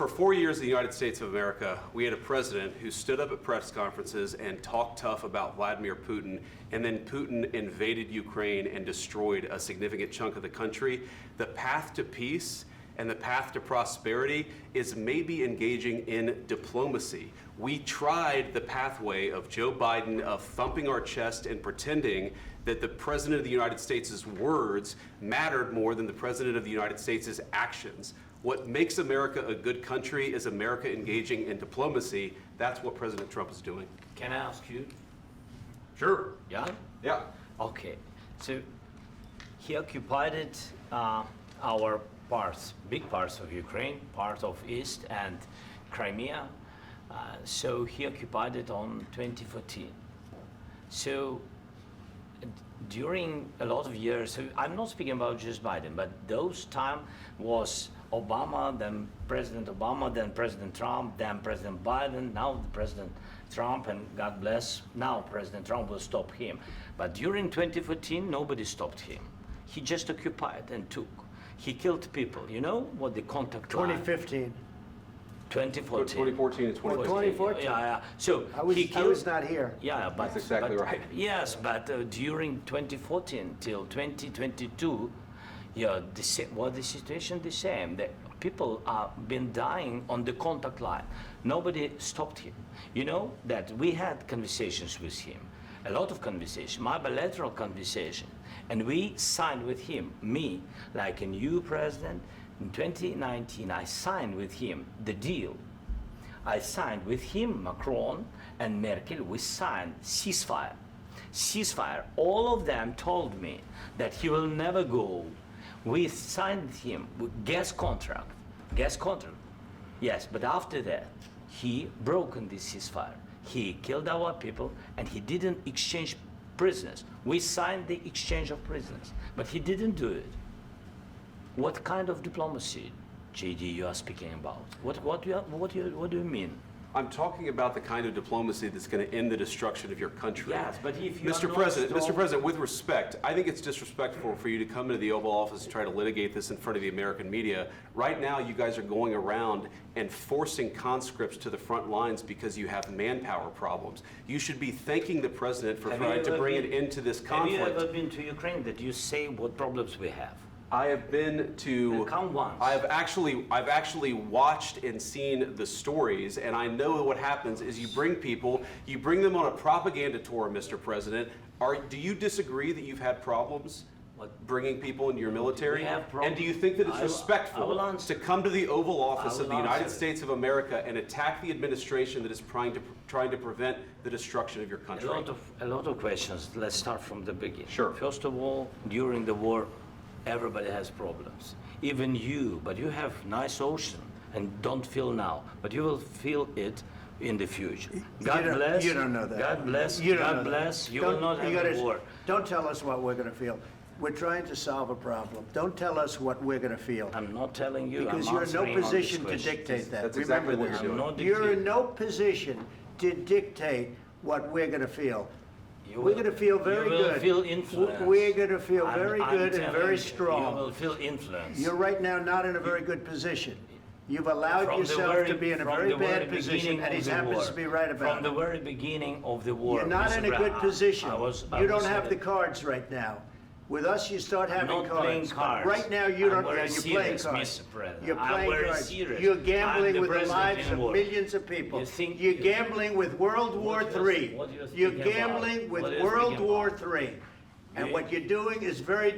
For 4 years in the United States of America, we had a president who stood up at press conferences and talked tough about Vladimir Putin, and then Putin invaded Ukraine and destroyed a significant chunk of the country. The path to peace and the path to prosperity is maybe engaging in diplomacy. We tried the pathway of Joe Biden of thumping our chest and pretending that the President of the United States' words mattered more than the President of the United States' actions. What makes America a good country is America engaging in diplomacy. That's what President Trump is doing. Can I ask you? Sure. Yeah? Yeah. Okay. So he occupied our parts, big parts of Ukraine, part of East and Crimea. So he occupied it on 2014. So during a lot of years, so I'm not speaking about just Biden, but those time was Obama, then President Obama, then President Trump, then President Biden, now the President Trump, and God bless, now President Trump will stop him. But during 2014, nobody stopped him. He just occupied and took. He killed people. You know what the contact line? 2015. 2014. 2014 and 2015. 2014. Yeah. So I was not here. Yeah, but That's exactly right. Yes, but during 2014 till 2022, yeah, the situation the same. The people are been dying on the contact line. Nobody stopped him. You know that we had conversations with him, a lot of conversation, my bilateral conversation, and we signed with him. Me, like a new president. In 2019, I signed with him the deal. I signed with him, Macron and Merkel, we signed ceasefire. Ceasefire. All of them told me that he will never go. We signed with him with gas contract. Gas contract. Yes, but after that, he broken this ceasefire. He killed our people and he didn't exchange prisoners. We signed the exchange of prisoners, but he didn't do it. What kind of diplomacy, JD, you are speaking about? What do you mean? I'm talking about the kind of diplomacy that's going to end the destruction of your country. Yes, but if you Mr. President, with respect, I think it's disrespectful for you to come into the Oval Office and try to litigate this in front of the American media. Right now, you guys are going around and forcing conscripts to the front lines because you have manpower problems. You should be thanking the President for trying to bring an end to this conflict. Have you ever been to Ukraine that you say what problems we have? I have been to. Come once. I've actually watched and seen the stories, and I know what happens is you bring them on a propaganda tour, Mr. President. Do you disagree that you've had problems bringing people into your military? We have and do you think that it's respectful to come to the Oval Office of the United States of America and attack the administration that is trying to prevent the destruction of your country? A lot of questions. Let's start from the beginning. Sure. First of all, during the war, everybody has problems, even you, but you have nice ocean and don't feel now, but you will feel it in the future. God bless. You don't know that. God bless. You don't God know bless. that. You will not have a war. Don't tell us what we're going to feel. We're trying to solve a problem. Don't tell us what we're going to feel. I'm not telling you. Because I'm you're in no answering on position this to question. dictate that. That's Remember exactly what this. you're doing. I'm not You're in dictating. no position to dictate what we're going to feel. You We're will- going to feel very you will good. Feel influence. We're going to feel very I'm good and telling very you, strong. You will feel influence. You're right now not in a very good position. You've allowed From the yourself very- to be in a from very the very bad position, beginning and he of the happens war. to be right about From the it. very beginning of the war. You're not Mr. in a Brown, good position. I was You don't have in the a- cards right now. With us, you start having not cards. playing But cards. right now, you I'm don't. very You're playing serious, cards. Mr. President. You're I'm playing very cards. serious. You're I'm gambling the with the president lives in of war. millions of people. You think- You're you- gambling with World War What III. what you're You're speaking gambling about? with What you're World speaking War about? III. And You- what you're doing is very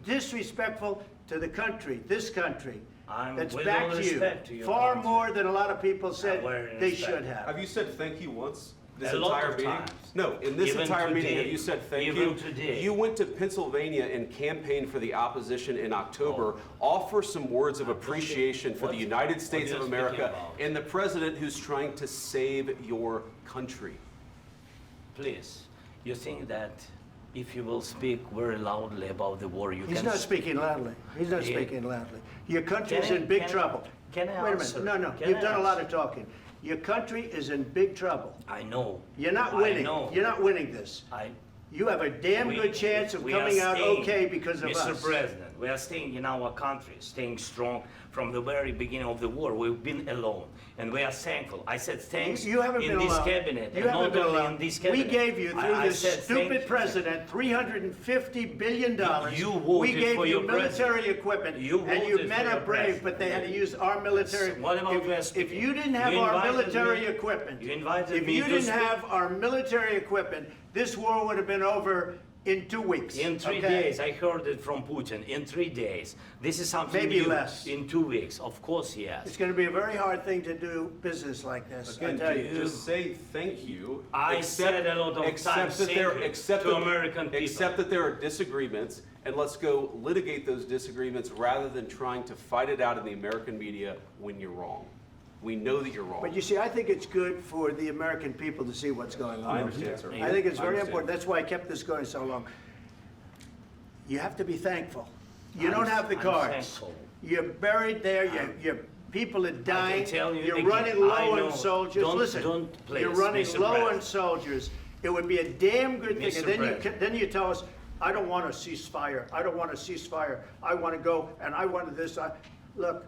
disrespectful to the country, this country. I'm That's with back all to respect you. to your Far country. more than a lot of people said very they respect. should have. Have you said thank you once? This A lot entire of meeting? times. No, in this Even entire meeting, today. have you said thank Even you? today. You went to Pennsylvania and campaigned for the opposition in October. Offer some words of appreciation for the What- United States what of you're speaking America about? and the president who's trying to save your country. Please, you think that if you will speak very loudly about the war, you He's can... not speaking loudly. He's not Yeah. speaking loudly. Your country is Can I- in big can I- trouble. can I Wait a answer? minute. No. Can You've I done a lot answer? of talking. Your country is in big trouble. I know. You're not I winning. know. You're not winning this. You have a damn We- good chance of we are coming out staying. okay because of Mr. us. President, We are staying in our country, staying strong from the very beginning of the war. We've been alone, and we are thankful. I said thanks You haven't in been this alone. cabinet, You and haven't not been only alone. in this We cabinet. gave you, through I this said stupid president, $350 billion. You We voted gave for you your military president. equipment, You and you voted men for are your brave, president. but they had to use our military. What about If West? you didn't have You our invited military me- equipment, you invited if me you to didn't speak- have our military equipment, this war would have been over in 2 weeks. In 3 okay? days, I heard it from Putin. In 3 days, this is something Maybe new. less. In 2 weeks, of course, yes. It's going to be a very hard thing to do business like this. I Again, tell you. just say thank you. I said a lot of accept times that thank there- you accept to that- American people. Accept that there are disagreements, and let's go litigate those disagreements rather than trying to fight it out in the American media when you're wrong. We know that you're wrong. But you see, I think it's good for the American people to see what's going on. I understand, sir. I think it's I very understand. important. That's why I kept this going so long. You have to be thankful. You I'm- don't have the I'm cards. thankful. You're buried there. Your people are dying. tell you You're again, running I low know. on soldiers. Don't- Listen, don't please, you're running Mr. low on President. soldiers. It would be a damn good thing. Mr. And then President. then you tell us, I don't want a ceasefire. I don't want a ceasefire. I want to go and I want this. Look,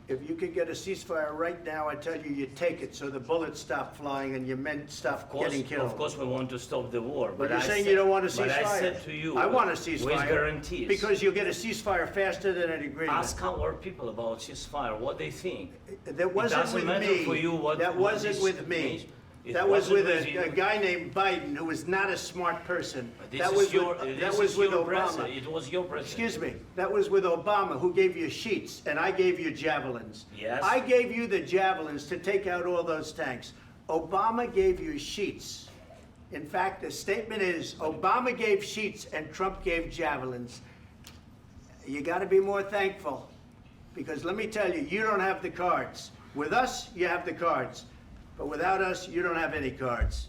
if you could get a ceasefire right now, I tell you, you take it so the bullets stop flying and your men stop getting killed. Of course, we want to stop the war. But you're I saying said- you don't want a ceasefire. But I said to you, I want a with ceasefire. guarantees. Because you'll get a ceasefire faster than an agreement. Ask our people about ceasefire, what they think. That wasn't doesn't with matter me. for you what- That what wasn't this with me. means. It That was wasn't with with you. a guy named Biden who was not a smart person. But this That is was your, with, this that was is with your Obama. president. It was your president. Excuse me, that was with Obama, who gave you sheets, and I gave you javelins. Yes. I gave you the javelins to take out all those tanks. Obama gave you sheets. In fact, the statement is, Obama gave sheets and Trump gave javelins. You gotta be more thankful, because let me tell you, you don't have the cards. With us, you have the cards, but without us, you don't have any cards.